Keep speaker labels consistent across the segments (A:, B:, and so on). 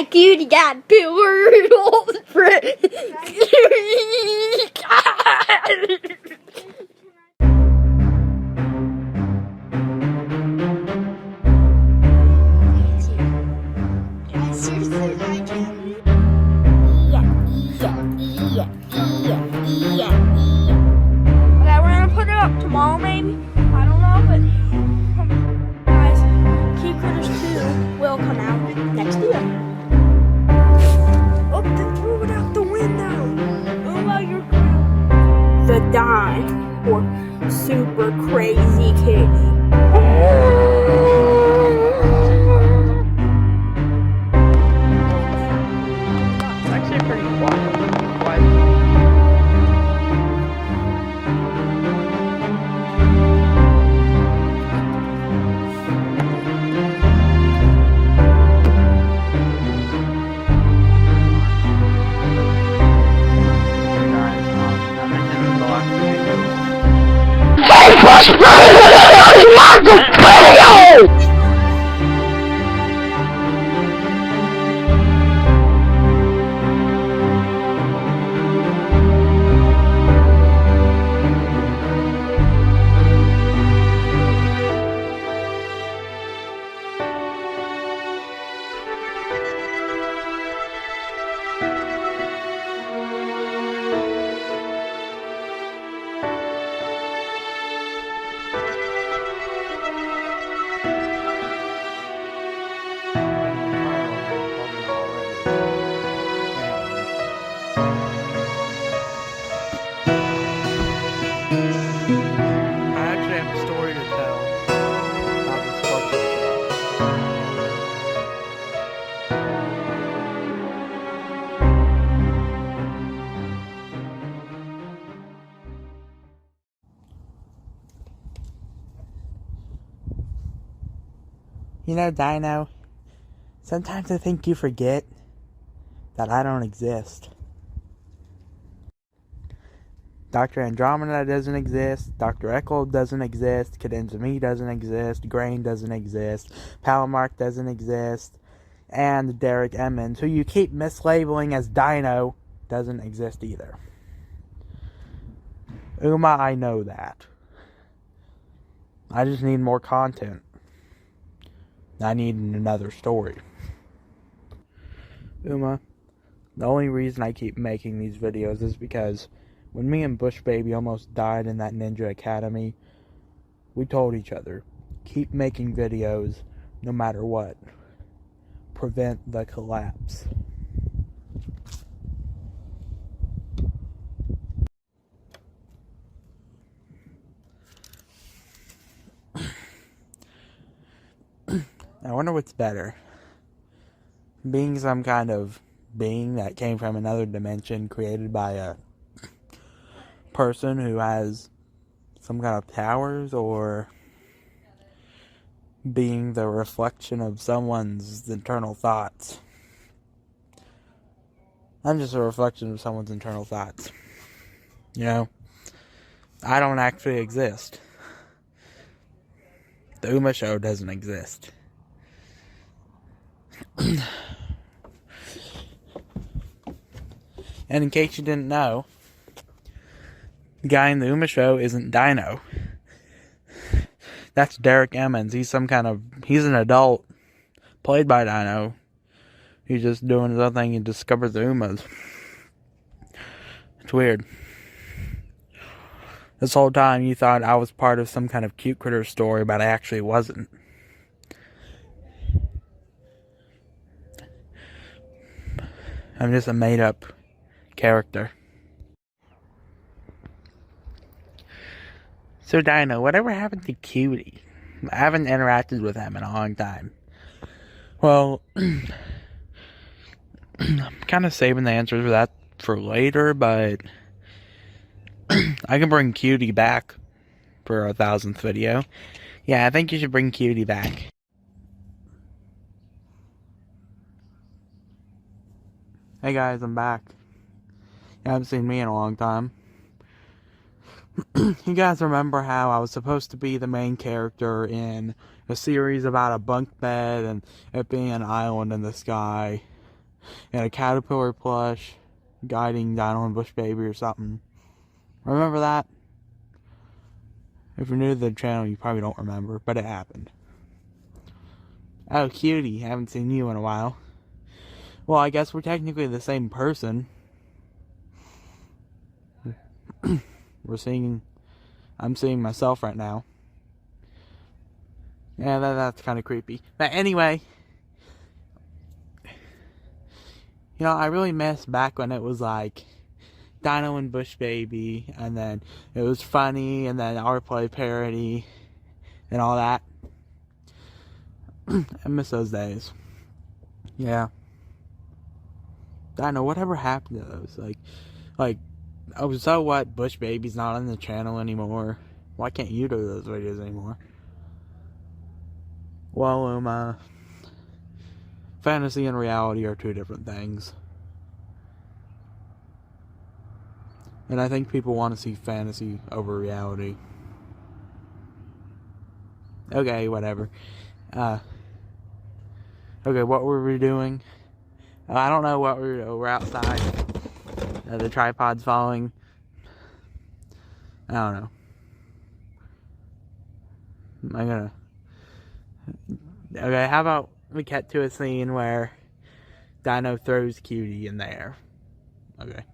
A: Cutie got pillows. Okay, we're gonna put it up tomorrow, maybe. I don't know, but guys, Key Critters 2 will come out next year. Oh, they threw it out the window. Oh, well, you're crap. The dime or super crazy kitty.
B: It's actually pretty quiet. Story to tell about this fucking You know, Dino, sometimes I think you forget that I don't exist. Dr. Andromeda doesn't exist, Dr. Echo doesn't exist, Cadenza Me doesn't exist, Grain doesn't exist, Palamark doesn't exist, and Derek Emmons, who you keep mislabeling as Dino, doesn't exist either. Uma, I know that. I just need more content. I need another story. Uma, the only reason I keep making these videos is because when me and bushbaby almost died in that ninja academy, we told each other, keep making videos no matter what. Prevent the collapse. I wonder what's better. Being some kind of being that came from another dimension created by a person who has some kind of powers, or being the reflection of someone's internal thoughts. I'm just a reflection of someone's internal thoughts. You know, I don't actually exist. The Uma Show doesn't exist. And in case you didn't know, the guy in the Uma Show isn't Dino. That's Derek Emmons. He's an adult, played by Dino. He's just doing his own thing and discovers the Umas. It's weird. This whole time you thought I was part of some kind of cute critter story, but I actually wasn't. I'm just a made-up character. So Dino, whatever happened to Cutty? I haven't interacted with him in a long time. Well, I'm kind of saving the answers for that for later, but I can bring Cutty back for our 1000th video. Yeah, I think you should bring Cutty back. Hey guys, I'm back. You haven't seen me in a long time. You guys remember how I was supposed to be the main character in a series about a bunk bed and it being an island in the sky and a caterpillar plush guiding Dino and bushbaby or something? Remember that? If you're new to the channel, you probably don't remember, but it happened. Oh, Cutty, haven't seen you in a while. Well, I guess we're technically the same person. I'm seeing myself right now. Yeah, that's kind of creepy. But anyway, I really miss back when it was like Dino and bushbaby, and then it was funny, and then our play parody, and all that. I miss those days. Yeah. Dino, whatever happened to those? Like, oh, so what? bushbaby's not on the channel anymore. Why can't you do those videos anymore? Well, fantasy and reality are two different things. And I think people want to see fantasy over reality. Okay, whatever. Okay, what were we doing? I don't know what we're outside. The tripod's falling. I don't know. Okay, how about we cut to a scene where Dino throws Cutty in the air. Okay.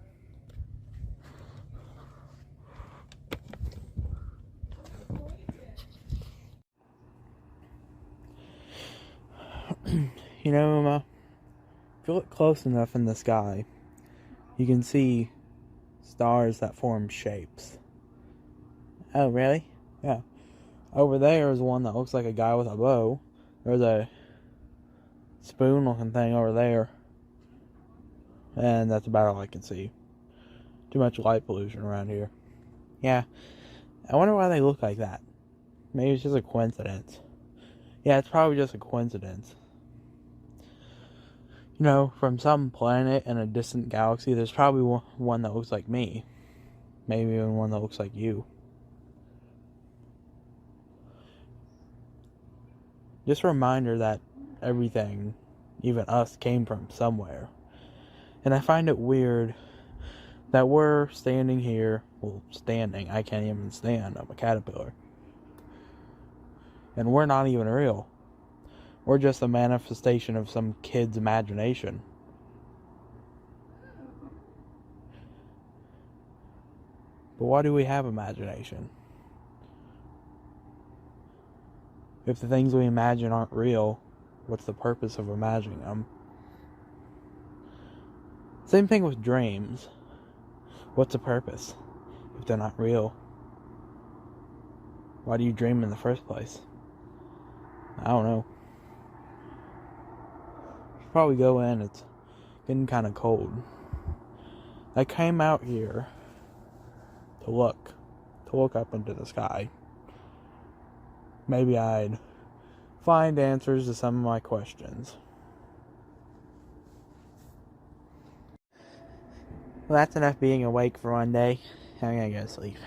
B: If you look close enough in the sky, you can see stars that form shapes. Oh, really? Yeah. Over there is one that looks like a guy with a bow. There's a spoon looking thing over there. And that's about all I can see. Too much light pollution around here. Yeah. I wonder why they look like that. Maybe it's just a coincidence. Yeah, it's probably just a coincidence. From some planet in a distant galaxy, there's probably one that looks like me. Maybe even one that looks like you. Just a reminder that everything, even us, came from somewhere. And I find it weird that we're standing here. Well, standing. I can't even stand. I'm a caterpillar. And we're not even real. We're just a manifestation of some kid's imagination. But why do we have imagination? If the things we imagine aren't real, what's the purpose of imagining them? Same thing with dreams. What's the purpose if they're not real? Why do you dream in the first place? I don't know. Should probably go in. It's getting kind of cold. I came out here to look up into the sky. Maybe I'd find answers to some of my questions. Well, that's enough being awake for one day. I'm gonna go to sleep.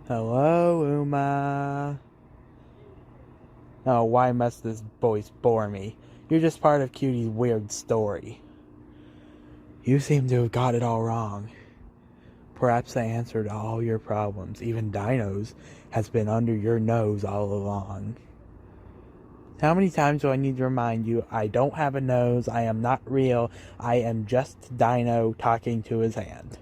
B: Hello, Uma. Oh, why must this voice bore me? You're just part of Cutty's weird story. You seem to have got it all wrong. Perhaps the answer to all your problems, even Dino's, has been under your nose all along. How many times do I need to remind you, I don't have a nose, I am not real, I am just Dino talking to his hand.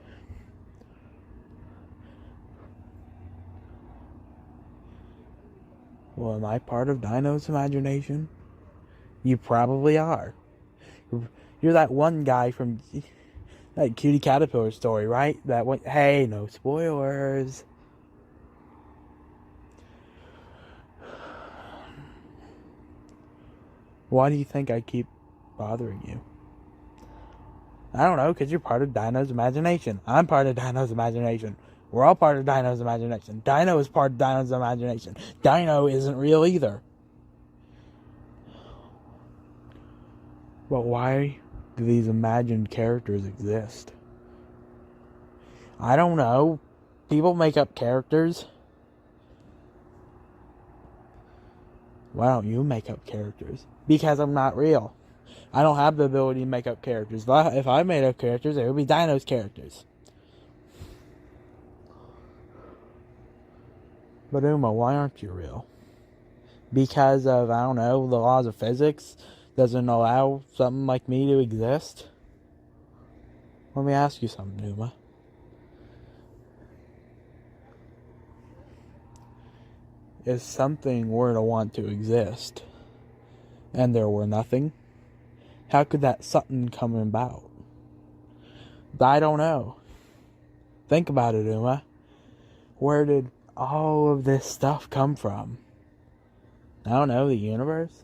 B: Well, am I part of Dino's imagination? You probably are. You're that one guy from that Cutty Caterpillar story, right? That went, hey, no spoilers. Why do you think I keep bothering you? I don't know, because you're part of Dino's imagination. I'm part of Dino's imagination. We're all part of Dino's imagination. Dino is part of Dino's imagination. Dino isn't real either. But why do these imagined characters exist? I don't know. People make up characters. Why don't you make up characters? Because I'm not real. I don't have the ability to make up characters. If I made up characters, it would be Dino's characters. But Uma, why aren't you real? Because of, I don't know, the laws of physics doesn't allow something like me to exist? Let me ask you something, Uma. If something were to want to exist, and there were nothing, how could that something come about? I don't know. Think about it, Uma. Where did all of this stuff come from? I don't know, the universe?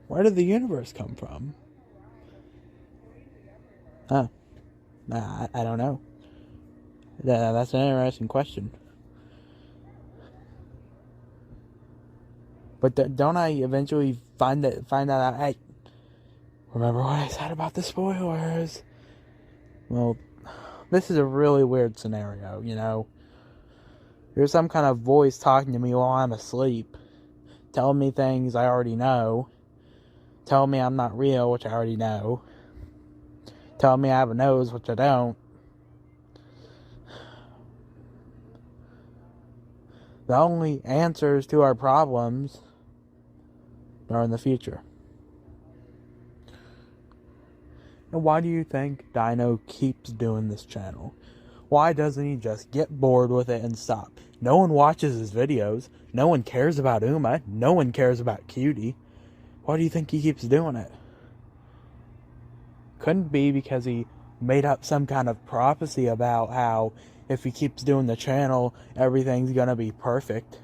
B: Where did the universe come from? Huh. I don't know. That's an interesting question. But don't I eventually find that out, hey, remember what I said about the spoilers? Well, this is a really weird scenario, you know? There's some kind of voice talking to me while I'm asleep, telling me things I already know, telling me I'm not real, which I already know, telling me I have a nose, which I don't. The only answers to our problems are in the future. And why do you think Dino keeps doing this channel? Why doesn't he just get bored with it and stop? No one watches his videos. No one cares about Uma. No one cares about Cutty. Why do you think he keeps doing it? Couldn't be because he made up some kind of prophecy about how if he keeps doing the channel, everything's gonna be perfect.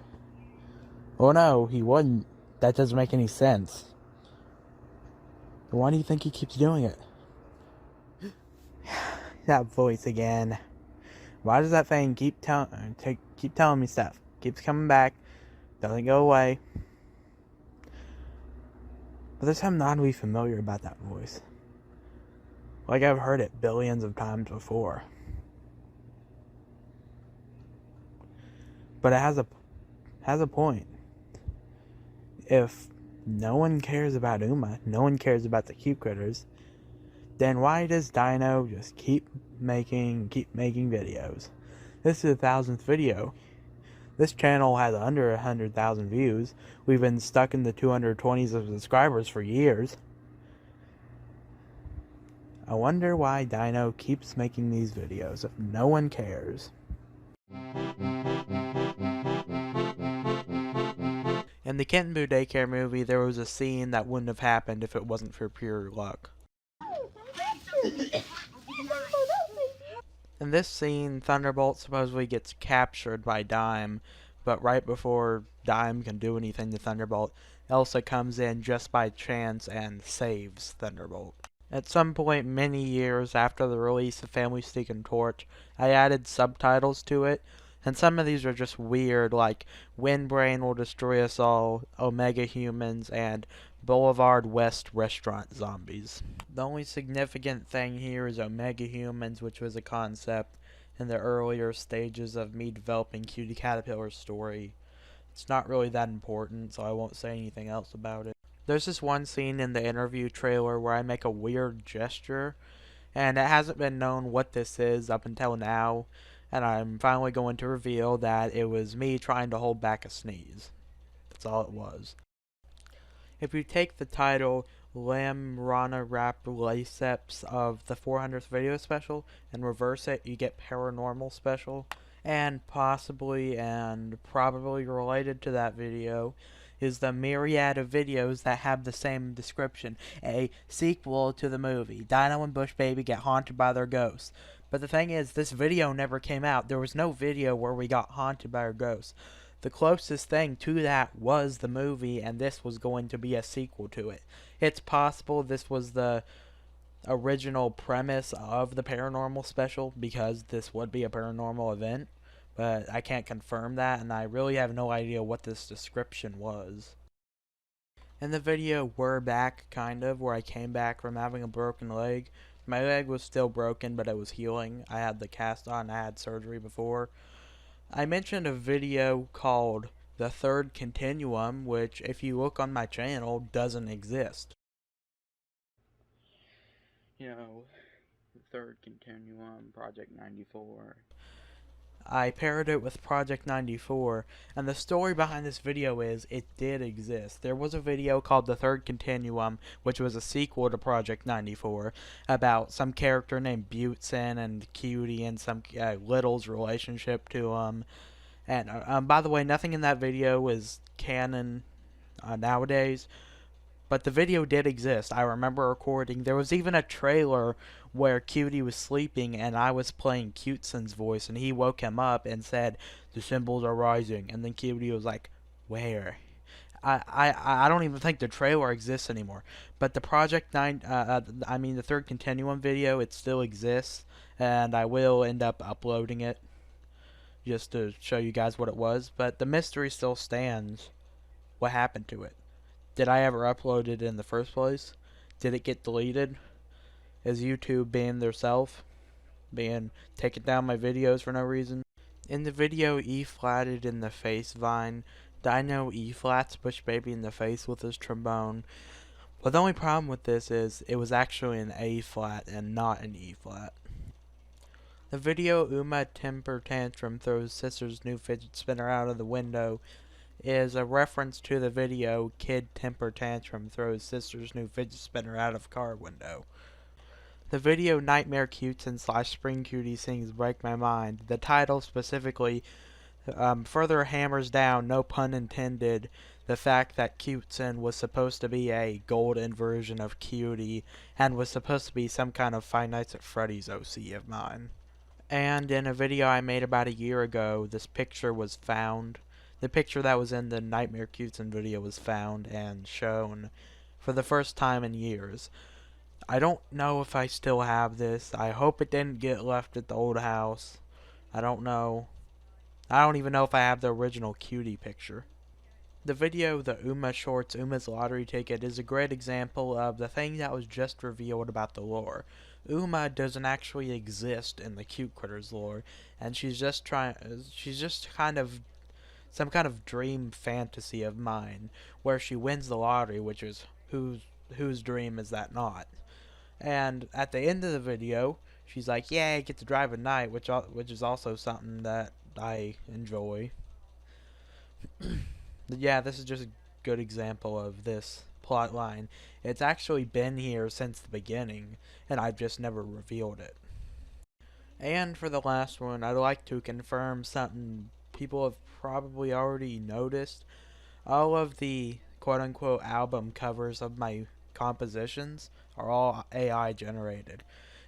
B: Well, no, he wouldn't. That doesn't make any sense. Why do you think he keeps doing it? That voice again. Why does that thing keep telling me stuff? Keeps coming back. Doesn't go away. But there's something oddly familiar about that voice. Like I've heard it billions of times before. But it has a point. If no one cares about Uma, no one cares about the cute critters, then why does Dino just keep making videos? This is the 1000th video. This channel has under 100,000 views. We've been stuck in the 220s of subscribers for years. I wonder why Dino keeps making these videos if no one cares. In the Kitten Boo Daycare movie, there was a scene that wouldn't have happened if it wasn't for pure luck. In this scene, Thunderbolt supposedly gets captured by Dime, but right before Dime can do anything to Thunderbolt, Elsa comes in just by chance and saves Thunderbolt. At some point many years after the release of Family Stick and Torch, I added subtitles to it, and some of these are just weird, like Windbrain Will Destroy Us All, Omega Humans, and Boulevard West Restaurant Zombies. The only significant thing here is Omega Humans, which was a concept in the earlier stages of me developing Cutie Caterpillar's story. It's not really that important, so I won't say anything else about it. There's this one scene in the interview trailer where I make a weird gesture, and it hasn't been known what this is up until now, and I'm finally going to reveal that it was me trying to hold back a sneeze. That's all it was. If you take the title Lam Rana Rap Laceps of the 400th video special and reverse it, you get Paranormal Special. And possibly and probably related to that video is the myriad of videos that have the same description, a sequel to the movie. Dino and bushbaby get haunted by their ghosts. But the thing is, this video never came out. There was no video where we got haunted by our ghosts. The closest thing to that was the movie, and this was going to be a sequel to it. It's possible this was the original premise of the paranormal special, because this would be a paranormal event, but I can't confirm that, and I really have no idea what this description was. In the video, we're back, kind of, where I came back from having a broken leg. My leg was still broken, but it was healing. I had the cast on, I had surgery before. I mentioned a video called The Third Continuum, which, if you look on my channel, doesn't exist. You know, The Third Continuum, Project 94. I paired it with Project 94, and the story behind this video is it did exist. There was a video called The Third Continuum, which was a sequel to Project 94, about some character named Butson and Cutty and some Little's relationship to him. And by the way, nothing in that video is canon nowadays, but the video did exist. I remember recording. There was even a trailer where Cutty was sleeping and I was playing Cuteson's voice, and he woke him up and said, "The symbols are rising." And then Cutty was like, "Where?" I don't even think the trailer exists anymore. But the the Third Continuum video, it still exists, and I will end up uploading it just to show you guys what it was. But the mystery still stands. What happened to it? Did I ever upload it in the first place? Did it get deleted? Is YouTube being their self? Taking down my videos for no reason? In the video E-flatted in the face Vine, Dino E-flats bushbaby in the face with his trombone. But the only problem with this is it was actually an A-flat and not an E-flat. The video Uma temper tantrum throws sister's new fidget spinner out of the window is a reference to the video Kid Temper Tantrum throws sister's new fidget spinner out of car window. The video Nightmare Cuteson / Spring Cutie sings Break My Mind, the title specifically, further hammers down, no pun intended, the fact that Cuteson was supposed to be a golden version of Cutie and was supposed to be some kind of Five Nights at Freddy's OC of mine. And in a video I made about a year ago, this picture was found. The picture that was in the Nightmare Cuteson video was found and shown for the first time in years. I don't know if I still have this. I hope it didn't get left at the old house. I don't know. I don't even know if I have the original Cutie picture. The video, the Uma Shorts Uma's Lottery Ticket, is a great example of the thing that was just revealed about the lore. Uma doesn't actually exist in the Cute Critters lore, and she's just kind of some kind of dream fantasy of mine, where she wins the lottery, which is whose dream is that not? And at the end of the video, she's like, "Yeah, I get to drive at night," which is also something that I enjoy. Yeah, this is just a good example of this plot line. It's actually been here since the beginning, and I've just never revealed it. And for the last one, I'd like to confirm something people have probably already noticed. All of the quote-unquote album covers of my compositions are all AI generated.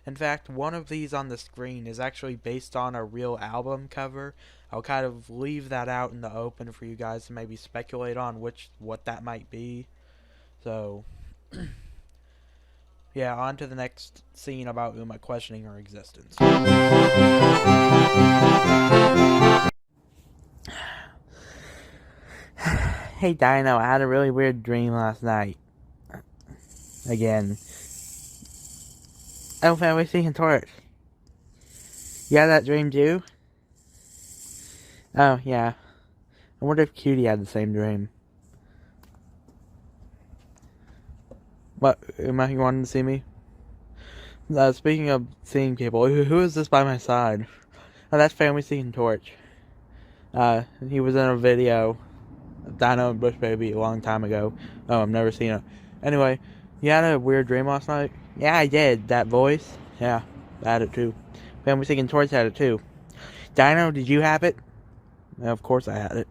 B: In fact, one of these on the screen is actually based on a real album cover. I'll kind of leave that out in the open for you guys to maybe speculate on what that might be. So, yeah, on to the next scene about Uma questioning her existence. Hey Dino, I had a really weird dream last night. Again. Oh, family seeking torch. You had that dream too? Oh, yeah. I wonder if Cutie had the same dream. What, Uma, you wanted to see me? Speaking of seeing people, who is this by my side? Oh, that's Family Seeking Torch. He was in a video of Dino and bushbaby a long time ago. Oh, I've never seen it. Anyway, you had a weird dream last night? Yeah, I did. That voice? Yeah, I had it too. Family Seeking Torch had it too. Dino, did you have it? Yeah, of course I had it.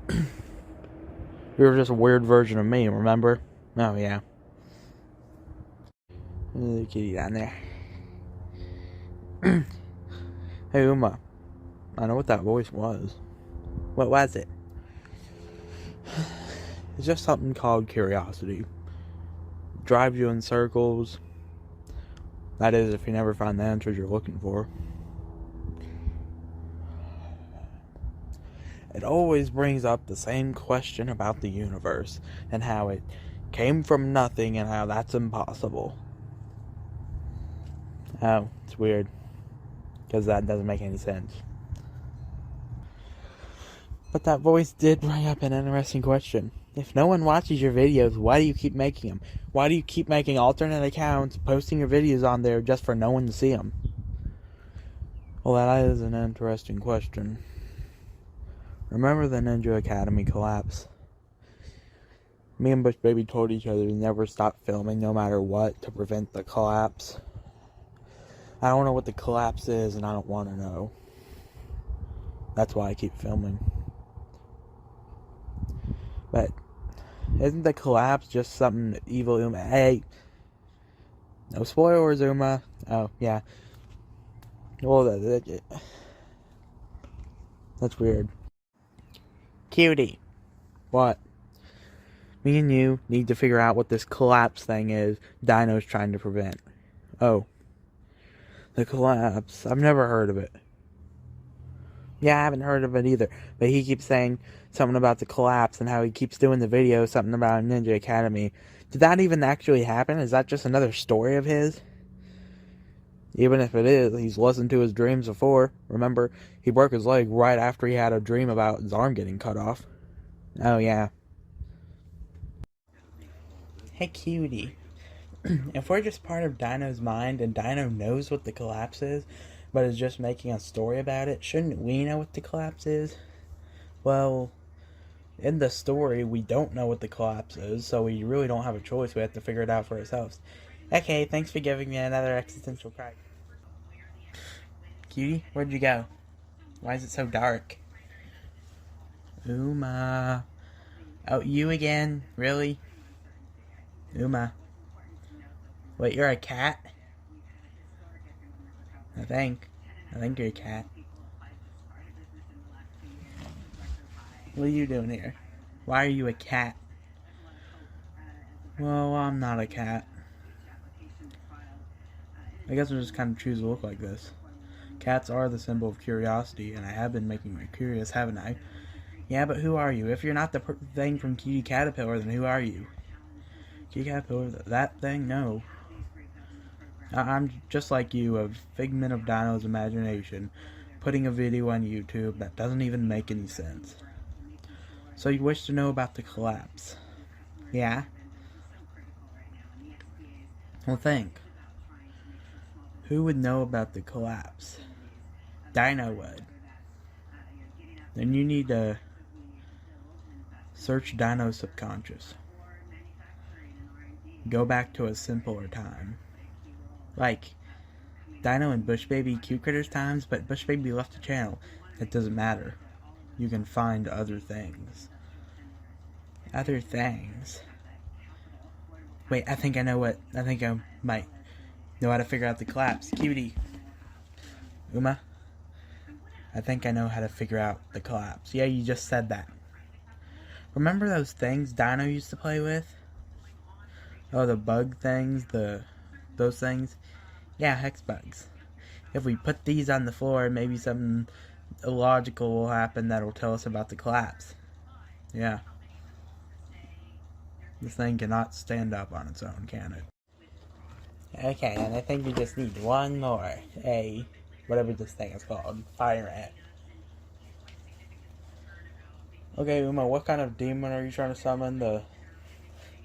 B: You were just a weird version of me, remember? Oh, yeah. There's a kitty down there. Hey, Uma. I know what that voice was. What was it? It's just something called curiosity. drives you in circles. That is, if you never find the answers you're looking for. It always brings up the same question about the universe and how it came from nothing and how that's impossible. Oh, it's weird. Because that doesn't make any sense. But that voice did bring up an interesting question. If no one watches your videos, why do you keep making them? Why do you keep making alternate accounts, posting your videos on there just for no one to see them? Well, that is an interesting question. Remember the Ninja Academy collapse? Me and bushbaby told each other to never stop filming no matter what to prevent the collapse. I don't know what the collapse is and I don't want to know. That's why I keep filming. But isn't the collapse just something that evil Uma... Hey! No spoilers, Uma. Oh, yeah. Well, that's weird. Cutty. What? Me and you need to figure out what this collapse thing is Dino's trying to prevent. Oh. The collapse. I've never heard of it. Yeah, I haven't heard of it either. But he keeps saying something about the collapse and how he keeps doing the video, something about Ninja Academy. Did that even actually happen? Is that just another story of his? Even if it is, he's listened to his dreams before. Remember, he broke his leg right after he had a dream about his arm getting cut off. Oh, yeah. Hey, Cutty. If we're just part of Dino's mind and Dino knows what the collapse is, but is just making a story about it, shouldn't we know what the collapse is? Well, in the story, we don't know what the collapse is, so we really don't have a choice. We have to figure it out for ourselves. Okay, thanks for giving me another existential cry. Cutty, where'd you go? Why is it so dark? Uma. Oh, you again? Really? Uma. Wait, you're a cat? I think you're a cat. What are you doing here? Why are you a cat? Well, I'm not a cat. I guess I'll just kind of choose to look like this. Cats are the symbol of curiosity, and I have been making you curious, haven't I? Yeah, but who are you? If you're not the thing from Cutty Caterpillar, then who are you? Cutty Caterpillar, that thing? No. I'm just like you, a figment of Dino's imagination, putting a video on YouTube that doesn't even make any sense. So you wish to know about the collapse? Yeah? Well, think. Who would know about the collapse? Dino would. Then you need to search Dino's subconscious. Go back to a simpler time. Like Dino and bushbaby Cute Critters times, but bushbaby left the channel. It doesn't matter. You can find other things. Other things? Wait, I think I might know how to figure out the collapse. Cutty. Uma? I think I know how to figure out the collapse. Yeah, you just said that. Remember those things Dino used to play with? Oh, the bug things? Those things? Yeah, hex bugs. If we put these on the floor, maybe something illogical will happen that'll tell us about the collapse. Yeah. This thing cannot stand up on its own, can it? Okay, and I think we just need one more. Whatever this thing is called. Fire ant. Okay, Uma, what kind of demon are you trying to summon? The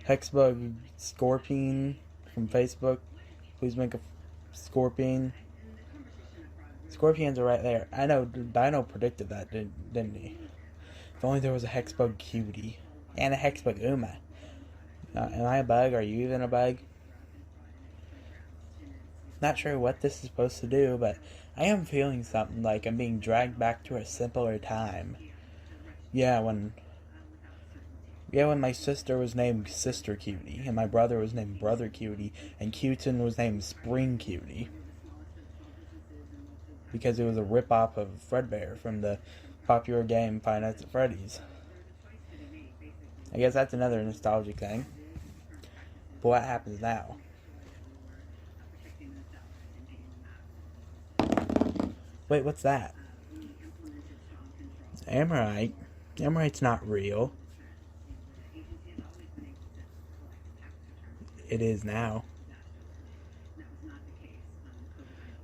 B: Hexbug Scorpion from Facebook? Please make a Scorpion. Scorpions are right there. I know, Dino predicted that, didn't he? If only there was a Hexbug Cutty. And a Hexbug Uma. Am I a bug? Are you even a bug? Not sure what this is supposed to do, but I am feeling something like I'm being dragged back to a simpler time. Yeah, when my sister was named Sister Cutty, and my brother was named Brother Cutty, and Cutin was named Spring Cutty. Because it was a rip-off of Fredbear from the popular game Five Nights at Freddy's. I guess that's another nostalgic thing. But what happens now? Wait, what's that? Ammonite? Ammonite's not real. It is now.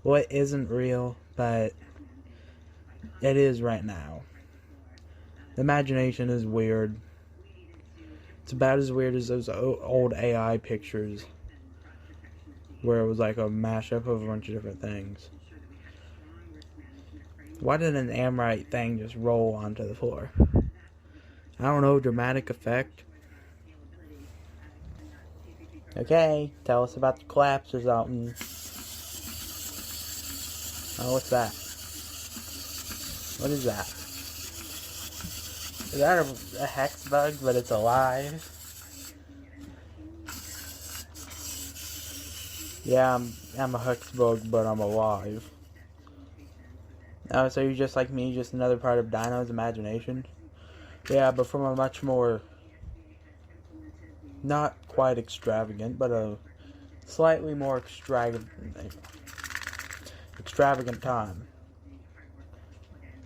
B: Well, it isn't real, but it is right now. The imagination is weird. It's about as weird as those old AI pictures where it was like a mashup of a bunch of different things. Why did an Ammonite thing just roll onto the floor? I don't know, dramatic effect. Okay, tell us about the collapse or something. Oh, what's that? What is that? Is that a hex bug, but it's alive? Yeah, I'm a hex bug, but I'm alive. Oh, so you're just like me, just another part of Dino's imagination? Yeah, but from a much more, not quite extravagant, but a slightly more extravagant time.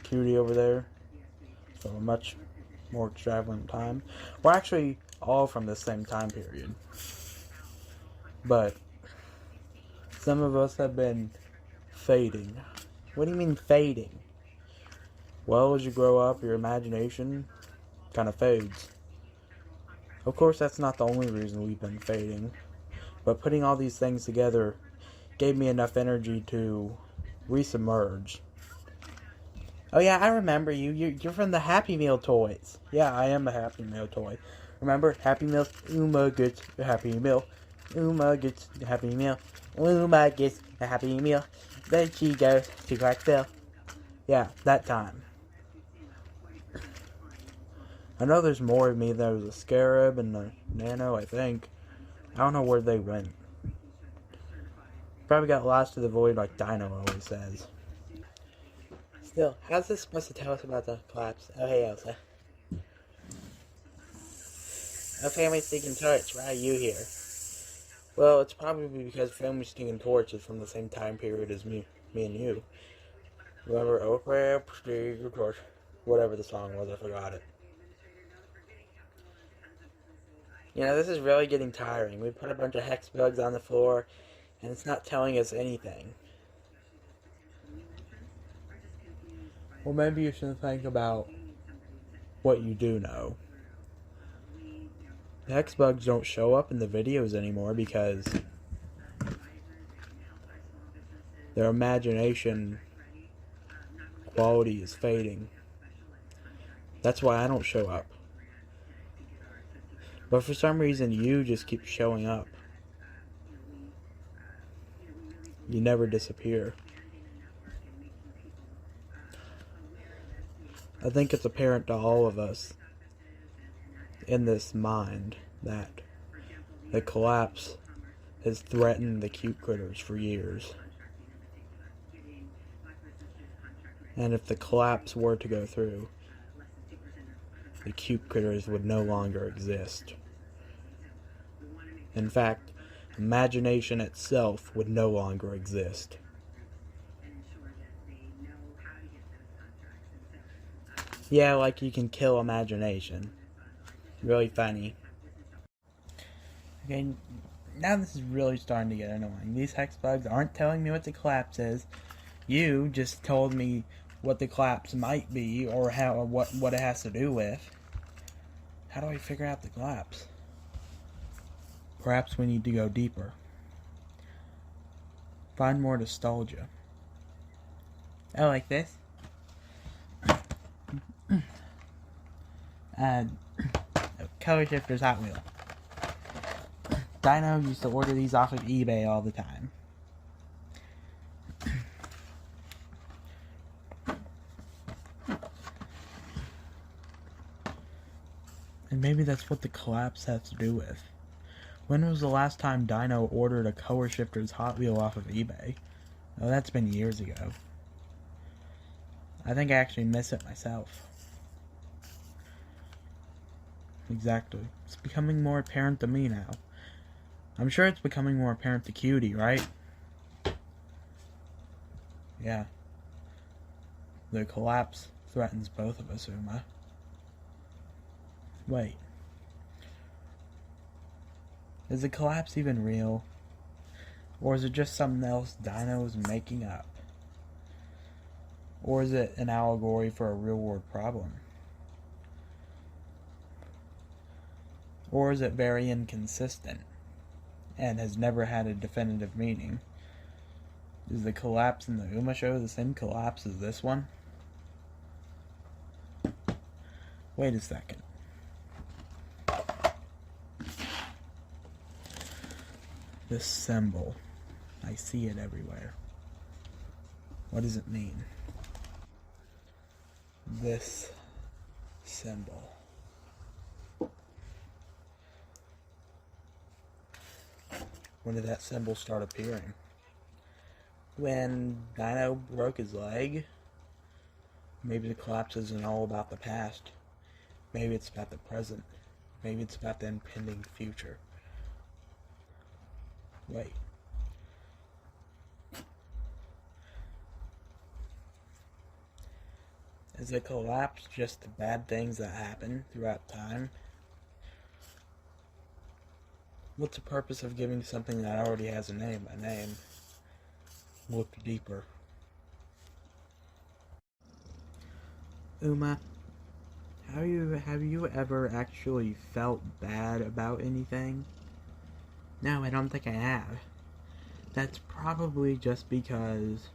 B: Cutty over there, from a much more extravagant time. We're actually all from the same time period. But some of us have been fading. What do you mean fading? Well, as you grow up, your imagination kind of fades. Of course, that's not the only reason we've been fading. But putting all these things together gave me enough energy to resubmerge. Oh yeah, I remember you. You're from the Happy Meal toys. Yeah, I am a Happy Meal toy. Remember? Happy Meal. Uma gets a Happy Meal. Uma gets a Happy Meal. Uma gets a Happy Meal. Then she goes to Clarksville. Yeah, that time. I know there's more of me. There was a Scarab and a Nano, I think. I don't know where they went. Probably got lost to the void like Dino always says. Still, how's this supposed to tell us about the collapse? Oh, hey, Elsa. Oh, Family Stinking Torch, why are you here? Well, it's probably because Family Stinking Torch is from the same time period as me and you. Remember, oh, crap, Stinking Torch. Whatever the song was, I forgot it. You know, this is really getting tiring. We put a bunch of hex bugs on the floor, and it's not telling us anything. Well, maybe you should think about what you do know. The hex bugs don't show up in the videos anymore because their imagination quality is fading. That's why I don't show up. But for some reason, you just keep showing up. You never disappear. I think it's apparent to all of us in this mind that the collapse has threatened the cute critters for years. And if the collapse were to go through, the cute critters would no longer exist. In fact, imagination itself would no longer exist. Yeah, like you can kill imagination. Really funny. Okay, now this is really starting to get annoying. These hex bugs aren't telling me what the collapse is. You just told me what the collapse might be or what it has to do with. How do I figure out the collapse? Perhaps we need to go deeper. Find more nostalgia. Oh, like this? Color Shifters Hot Wheel. Dino used to order these off of eBay all the time. And maybe that's what the collapse has to do with. When was the last time Dino ordered a Color Shifters Hot Wheel off of eBay? Oh, that's been years ago. I think I actually miss it myself. Exactly. It's becoming more apparent to me now. I'm sure it's becoming more apparent to Cutty, right? Yeah. The collapse threatens both of us, Uma. Wait. Is the collapse even real? Or is it just something else Dino is making up? Or is it an allegory for a real-world problem? Or is it very inconsistent and has never had a definitive meaning? Is the collapse in the Uma show the same collapse as this one? Wait a second. This symbol. I see it everywhere. What does it mean? This symbol. When did that symbol start appearing? When Dino broke his leg? Maybe the collapse isn't all about the past. Maybe it's about the present. Maybe it's about the impending future. Wait. Is the collapse just the bad things that happen throughout time? What's the purpose of giving something that already has a name a name? Look deeper. Uma, have you ever actually felt bad about anything? No, I don't think I have. That's probably just because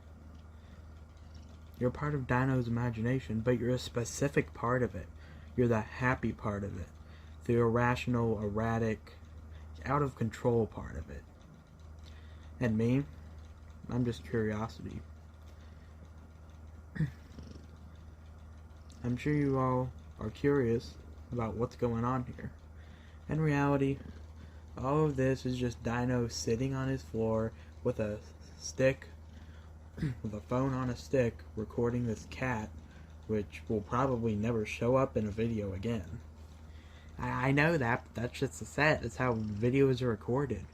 B: you're part of Dino's imagination, but you're a specific part of it. You're the happy part of it. The irrational, erratic, out of control part of it. And me, I'm just curiosity. I'm sure you all are curious about what's going on here. In reality, all of this is just Dino sitting on his floor with a stick, with a phone on a stick, recording this cat, which will probably never show up in a video again. I know that, but that's just a set. That's how videos are recorded.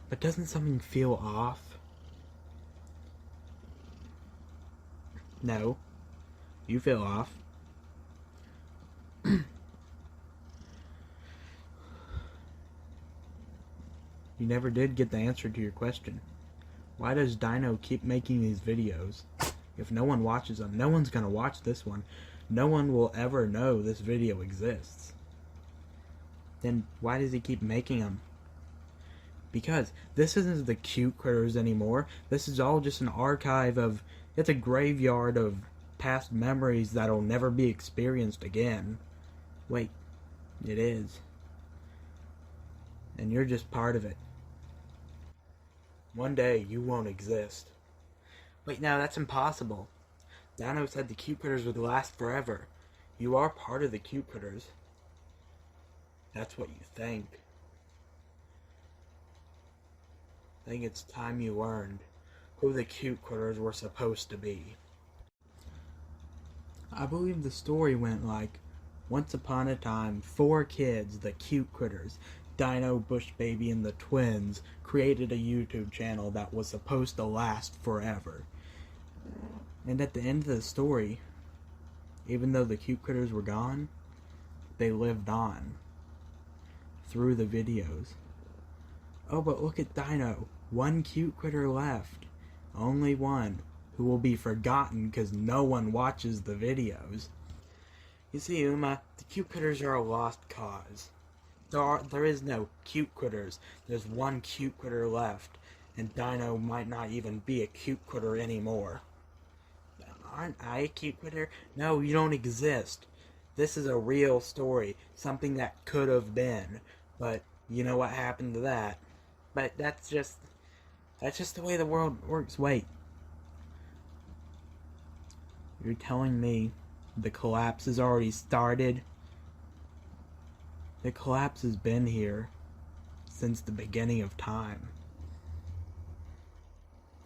B: But doesn't something feel off? No. You feel off. You never did get the answer to your question. Why does Dino keep making these videos? If no one watches them, no one's gonna watch this one. No one will ever know this video exists. Then why does he keep making them? Because this isn't the cute critters anymore. This is all just an archive of... It's a graveyard of past memories that'll never be experienced again. Wait, it is. And you're just part of it. One day, you won't exist. Wait, no, that's impossible. Dino said the cute critters would last forever. You are part of the cute critters. That's what you think. I think it's time you learned who the cute critters were supposed to be. I believe the story went like, once upon a time, 4 kids, the cute critters, Dino, Bushbaby, and the twins, created a YouTube channel that was supposed to last forever. And at the end of the story, even though the cute critters were gone, they lived on through the videos. Oh, but look at Dino. 1 cute critter left. Only one, who will be forgotten because no one watches the videos. You see, Uma, the cute critters are a lost cause. There is no cute critters. There's 1 cute critter left, and Dino might not even be a cute critter anymore. Aren't I a cute critter? No, you don't exist. This is a real story, something that could have been, but you know what happened to that. But that's just the way the world works. Wait. You're telling me the collapse has already started? The collapse has been here since the beginning of time.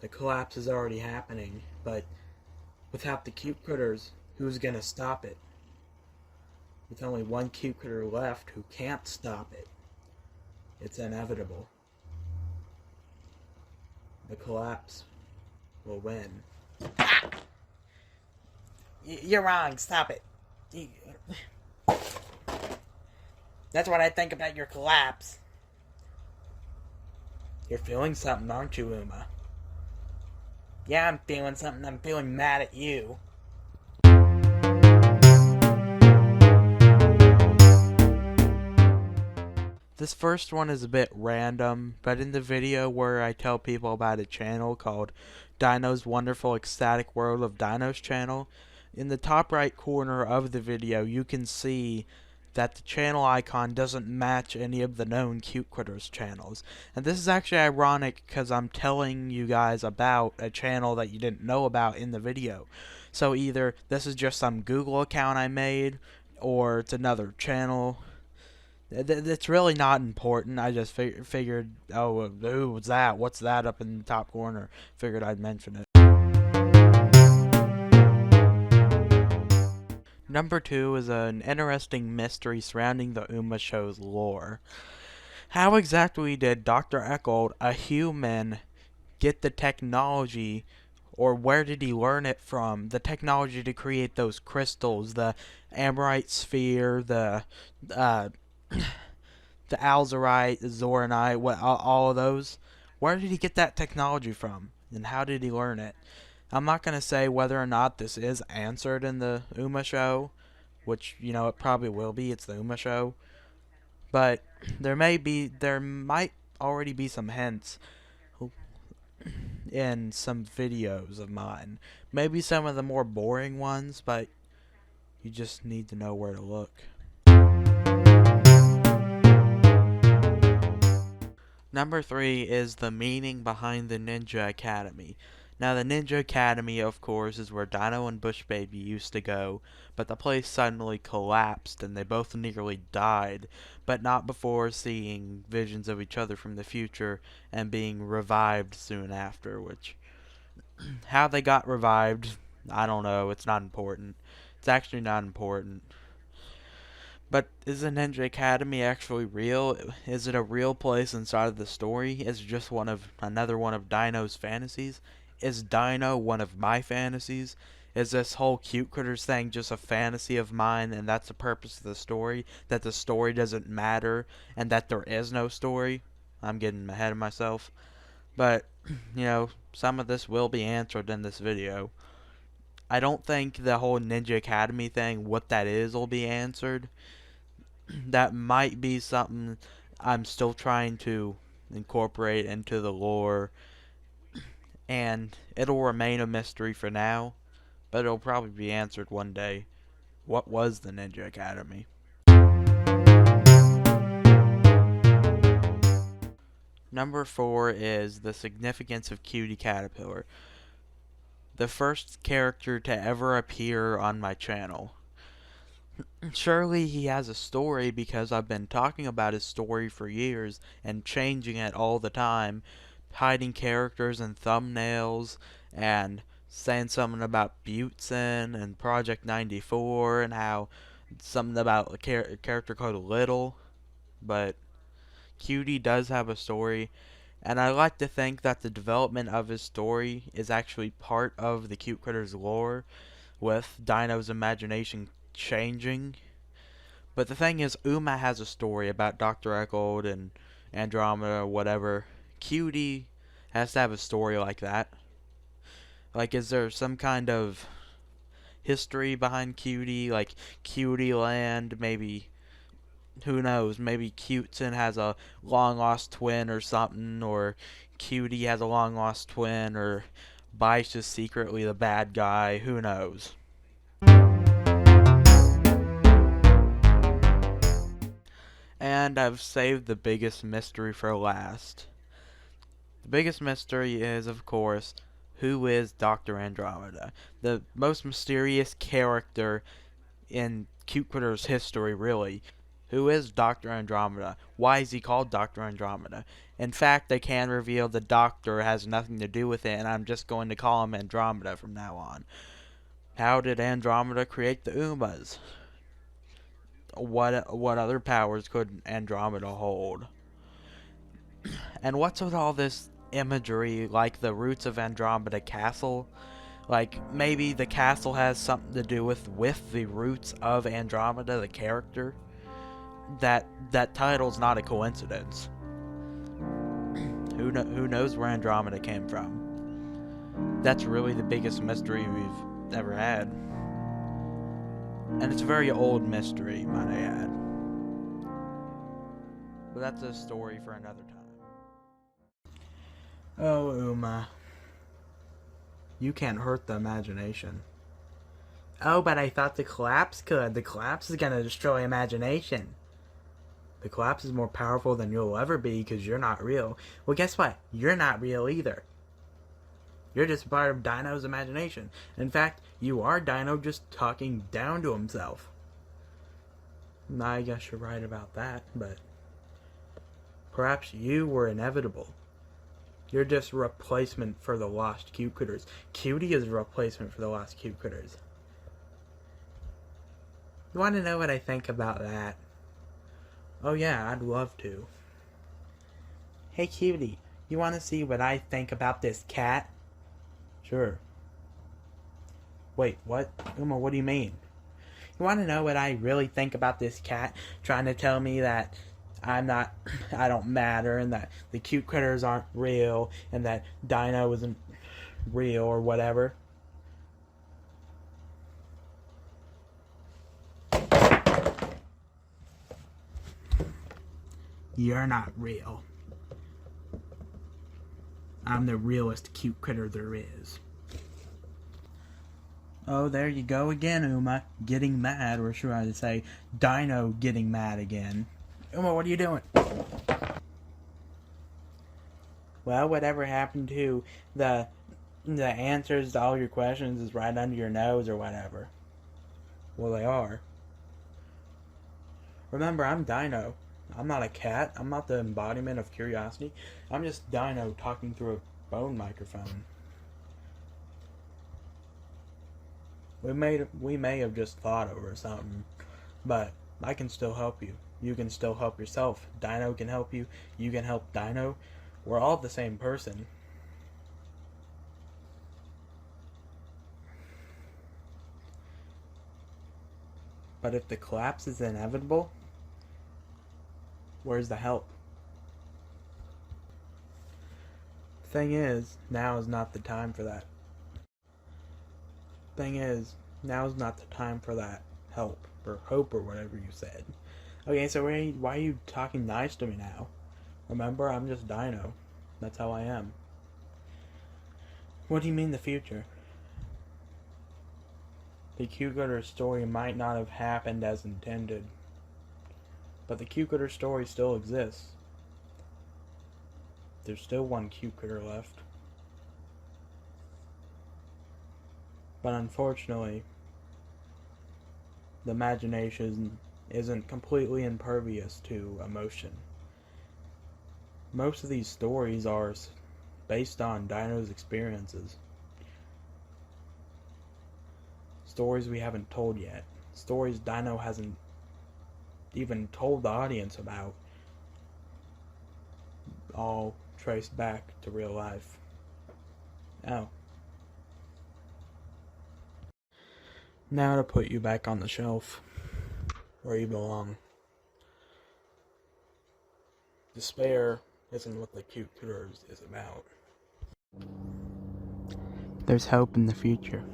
B: The collapse is already happening, but without the cute critters, who's gonna stop it? With only 1 cute critter left who can't stop it. It's inevitable. the collapse will win. You're wrong. Stop it. That's what I think about your collapse. You're feeling something, aren't you, Uma? Yeah, I'm feeling something. I'm feeling mad at you. This first one is a bit random, but in the video where I tell people about a channel called Dino's Wonderful Ecstatic World of Dinos channel, in the top right corner of the video you can see that the channel icon doesn't match any of the known Cute Critters channels. And this is actually ironic because I'm telling you guys about a channel that you didn't know about in the video. So either this is just some Google account I made, or it's another channel. It's really not important. I just figured, oh, who was that? What's that up in the top corner? Figured I'd mention it. Number 2 is an interesting mystery surrounding the Uma show's lore. How exactly did Dr. Eckold, a human, get the technology, or where did he learn it from? The technology to create those crystals, the Amorite sphere, the Alzerite, the Zoranite, all of those. Where did he get that technology from? And how did he learn it? I'm not going to say whether or not this is answered in the Uma show, which, you know, it probably will be. It's the Uma show. But there might already be some hints in some videos of mine. Maybe some of the more boring ones, but you just need to know where to look. Number 3 is the meaning behind the Ninja Academy. Now, the Ninja Academy, of course, is where Dino and bushbaby used to go, but the place suddenly collapsed and they both nearly died, but not before seeing visions of each other from the future and being revived soon after, which, how they got revived, I don't know, it's not important. It's actually not important. But is the Ninja Academy actually real? Is it a real place inside of the story? Is it just another one of Dino's fantasies? Is Dino one of my fantasies? Is this whole Cute Critters thing just a fantasy of mine and that's the purpose of the story? That the story doesn't matter and that there is no story? I'm getting ahead of myself. But, you know, some of this will be answered in this video. I don't think the whole Ninja Academy thing, what that is, will be answered. That might be something I'm still trying to incorporate into the lore, and it'll remain a mystery for now, but it'll probably be answered one day. What was the Ninja Academy? Number 4 is the significance of Cutie Caterpillar, the first character to ever appear on my channel. Surely he has a story because I've been talking about his story for years and changing it all the time, hiding characters in thumbnails and saying something about Butson and Project 94 and how something about a character called Little. But Cutie does have a story, and I like to think that the development of his story is actually part of the Cute Critters lore, with Dino's imagination changing. But the thing is, Uma has a story about Dr. Eckold and Andromeda or whatever. Cutie has to have a story like that. Like, is there some kind of history behind Cutie? Like, Cutie Land, maybe, who knows, maybe Cuteson has a long-lost twin or something, or Cutie has a long-lost twin, or Bice is secretly the bad guy, who knows. And I've saved the biggest mystery for last. The biggest mystery is, of course, who is Dr. Andromeda? The most mysterious character in Cute Critters history, really. Who is Dr. Andromeda? Why is he called Dr. Andromeda? In fact, they can reveal the Doctor has nothing to do with it, and I'm just going to call him Andromeda from now on. How did Andromeda create the Umas? What other powers could Andromeda hold? And what's with all this imagery like the roots of Andromeda Castle. Like, maybe the castle has something to do with the roots of Andromeda, the character. That title's not a coincidence. Who knows where Andromeda came from? That's really the biggest mystery we've ever had. And it's a very old mystery, might I add. But that's a story for another time. Oh, Uma. You can't hurt the imagination. Oh, but I thought the collapse could. The collapse is gonna destroy imagination. The collapse is more powerful than you'll ever be because you're not real. Well, guess what? You're not real either. You're just part of Dino's imagination. In fact, you are Dino just talking down to himself. I guess you're right about that, but perhaps you were inevitable. You're just a replacement for the lost Cute Critters. Cutty is a replacement for the lost Cute Critters. You want to know what I think about that? Oh yeah, I'd love to. Hey Cutty, you want to see what I think about this cat? Sure. Wait, what? Uma, what do you mean? You want to know what I really think about this cat trying to tell me that I don't matter, and that the Cute Critters aren't real, and that Dino isn't real, or whatever? You're not real. I'm the realest cute critter there is. Oh, there you go again, Uma. Getting mad, or should I say, Dino getting mad again. Uma, what are you doing? Well, whatever happened to the answers to all your questions is right under your nose or whatever. Well, they are. Remember, I'm Dino. I'm not a cat. I'm not the embodiment of curiosity. I'm just Dino talking through a phone microphone. We may have just fought over something, but I can still help you. You can still help yourself. Dino can help you. You can help Dino. We're all the same person. But if the collapse is inevitable, where's the help? Thing is, now is not the time for that. Thing is, now is not the time for that help, or hope, or whatever you said. Okay, so why are you talking nice to me now? Remember, I'm just Dino. That's how I am. What do you mean the future? The Cute Critter story might not have happened as intended, but the Cute Critter story still exists. There's still one Cute Critter left. But unfortunately, the imagination isn't completely impervious to emotion. Most of these stories are based on Dino's experiences. Stories we haven't told yet. Stories Dino hasn't even told the audience about. All traced back to real life. Oh. Now to put you back on the shelf, where you belong. Despair isn't what the Cute Critters is about. There's hope in the future.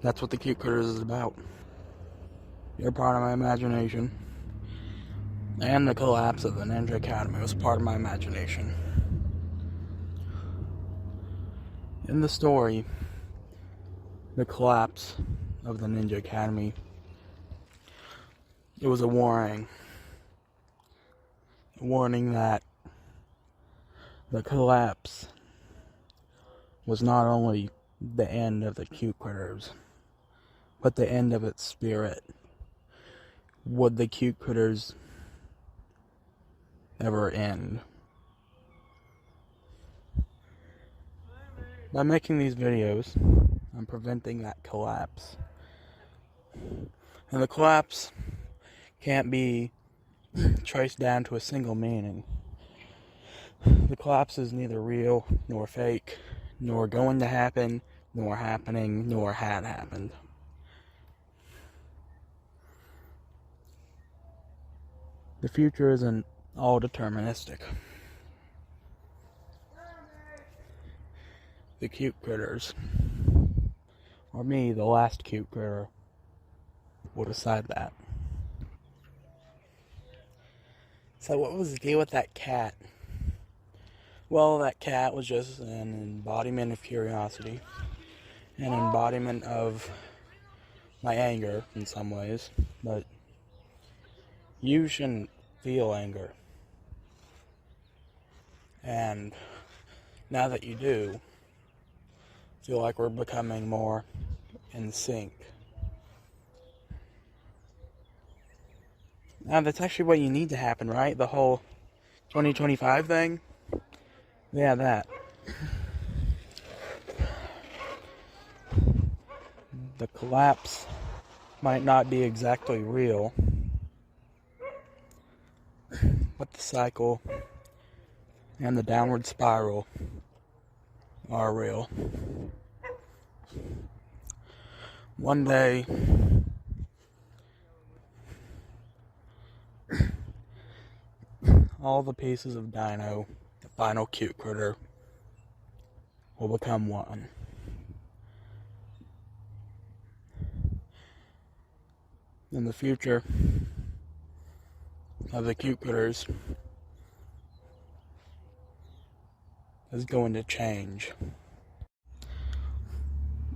B: That's what the Cute Critters is about. You're part of my imagination. And the collapse of the Ninja Academy was part of my imagination. In the story, the collapse of the Ninja Academy, it was a warning. A warning that the collapse was not only the end of the Cute Critters, but the end of its spirit. Would the Cute Critters ever end? By making these videos, I'm preventing that collapse. And the collapse can't be traced down to a single meaning. The collapse is neither real nor fake, nor going to happen, nor happening, nor had happened. The future isn't all deterministic. The cute critters, or me, the last cute critter, will decide that. So what was the deal with that cat? Well, that cat was just an embodiment of curiosity, an embodiment of my anger in some ways, but you shouldn't feel anger. And now that you do, I feel like we're becoming more in sync. Now that's actually what you need to happen, right? The whole 2025 thing? Yeah, that. The collapse might not be exactly real, but the cycle and the downward spiral are real. One day, all the pieces of Dino, the final cute critter, will become one. In the future of the cute critters is going to change.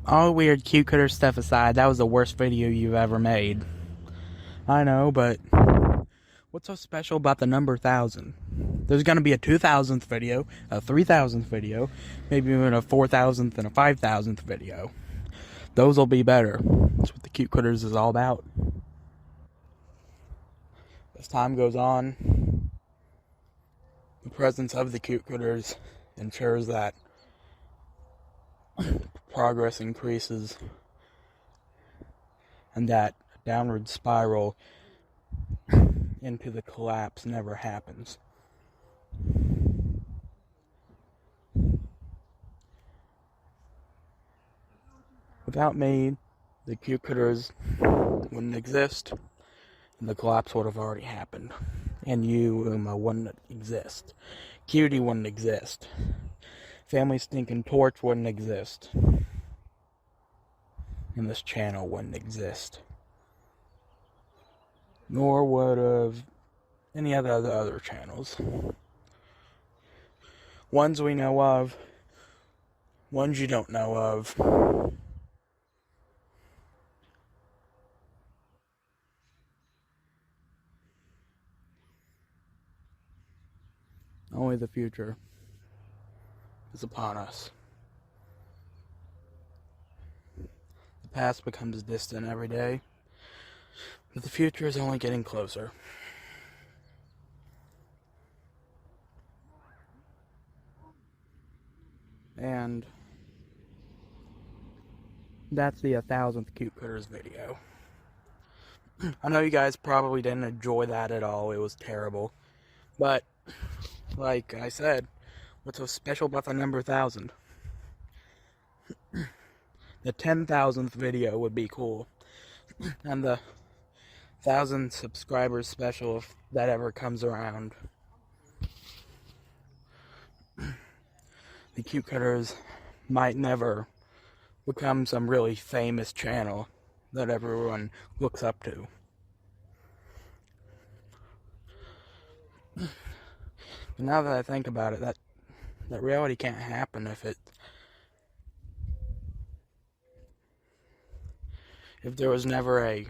B: All weird cute critter stuff aside, that was the worst video you've ever made. I know, but what's so special about the number 1,000? There's going to be a 2,000th video, a 3,000th video, maybe even a 4,000th and a 5,000th video. Those will be better. That's what the cute critters is all about. As time goes on, the presence of the cute critters ensures that progress increases and that downward spiral into the collapse never happens. Without me, the cute critters wouldn't exist, and the collapse would have already happened. And you, Uma, wouldn't exist. Cutie wouldn't exist. Family Stinking Torch wouldn't exist. And this channel wouldn't exist. Nor would have any of the other channels. Ones we know of, ones you don't know of. Only the future is upon us. The past becomes distant every day, but the future is only getting closer. And that's the 1,000th Cute Critters video. I know you guys probably didn't enjoy that at all. It was terrible. But, like I said, what's so special about the number 1,000? The 10,000th video would be cool. And the 1,000 subscribers special, if that ever comes around. The Cute Critters might never become some really famous channel that everyone looks up to. But now that I think about it, that reality can't happen if there was never a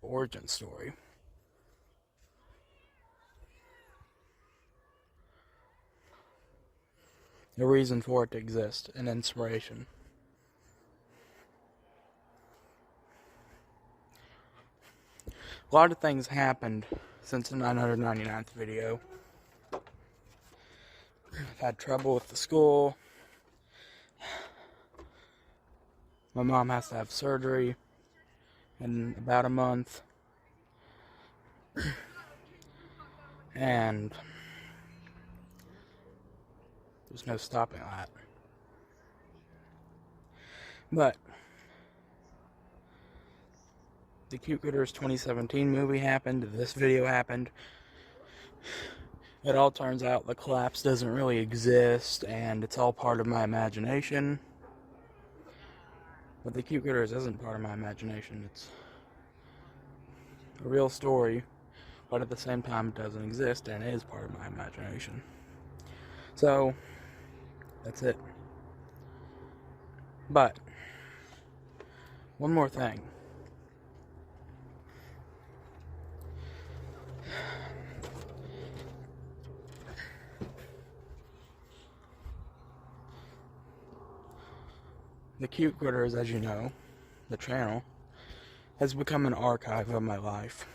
B: origin story. A reason for it to exist, an inspiration. A lot of things happened since the 999th video. I've had trouble with the school. My mom has to have surgery in about a month. And There's no stopping that. But the Cute Critters 2017 movie happened, this video happened. It all turns out the collapse doesn't really exist, and it's all part of my imagination. But the Cute Critters isn't part of my imagination. It's a real story, but at the same time it doesn't exist, and it is part of my imagination. So, that's it. But, one more thing. The Cute Critters, as you know, the channel, has become an archive of my life.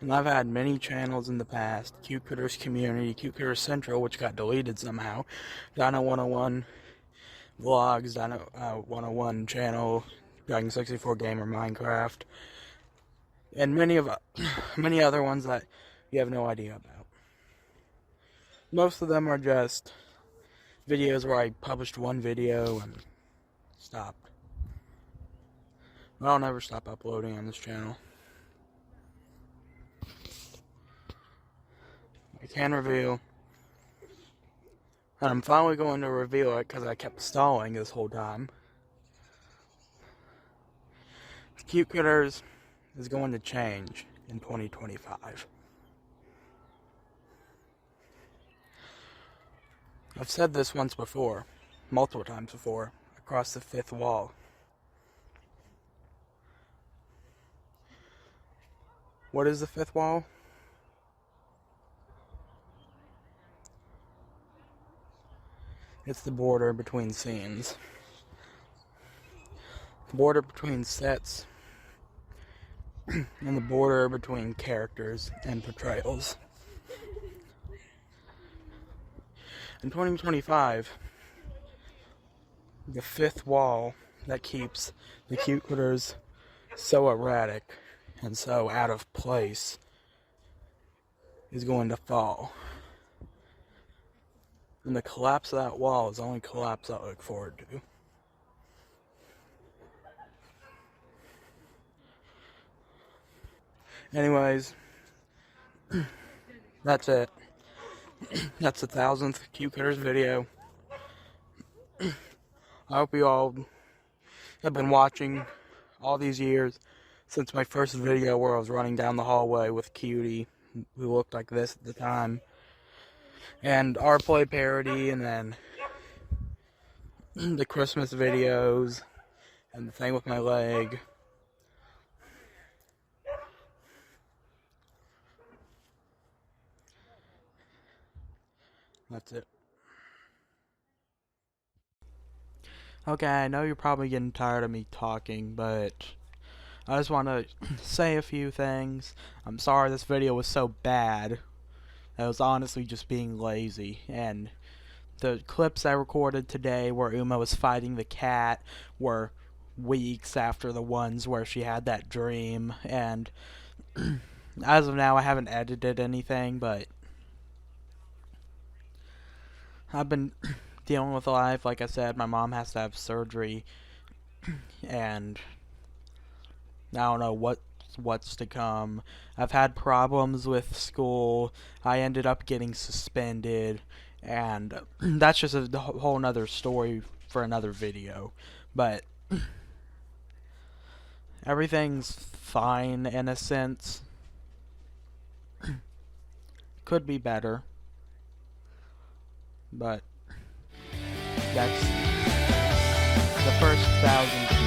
B: And I've had many channels in the past: Cute Critters Community, Cute Critters Central, which got deleted somehow, Dino 101 Vlogs, Dino 101 channel, Dragon 64 Gamer, Minecraft, and many other ones that you have no idea about. Most of them are just videos where I published one video and stopped. But I'll never stop uploading on this channel. I can reveal, and I'm finally going to reveal it because I kept stalling this whole time. Cute Critters is going to change in 2025. I've said this once before, multiple times before, across the fifth wall. What is the fifth wall? It's the border between scenes. The border between sets and the border between characters and portrayals. In 2025, the fifth wall that keeps the Cute Critters so erratic and so out of place is going to fall. And the collapse of that wall is the only collapse I look forward to. Anyways, that's it. That's the 1000th Cute Critters video. I hope you all have been watching all these years since my first video where I was running down the hallway with Cutty, who looked like this at the time, and our play parody, and then the Christmas videos, and the thing with my leg. That's it. Okay, I know you're probably getting tired of me talking, but I just want to say a few things. I'm sorry this video was so bad. I was honestly just being lazy, and the clips I recorded today where Uma was fighting the cat were weeks after the ones where she had that dream, and as of now I haven't edited anything, but I've been dealing with life. Like I said, my mom has to have surgery, and I don't know what's to come. I've had problems with school. I ended up getting suspended, and that's just a whole nother story for another video. But everything's fine in a sense. Could be better, but that's the first 1000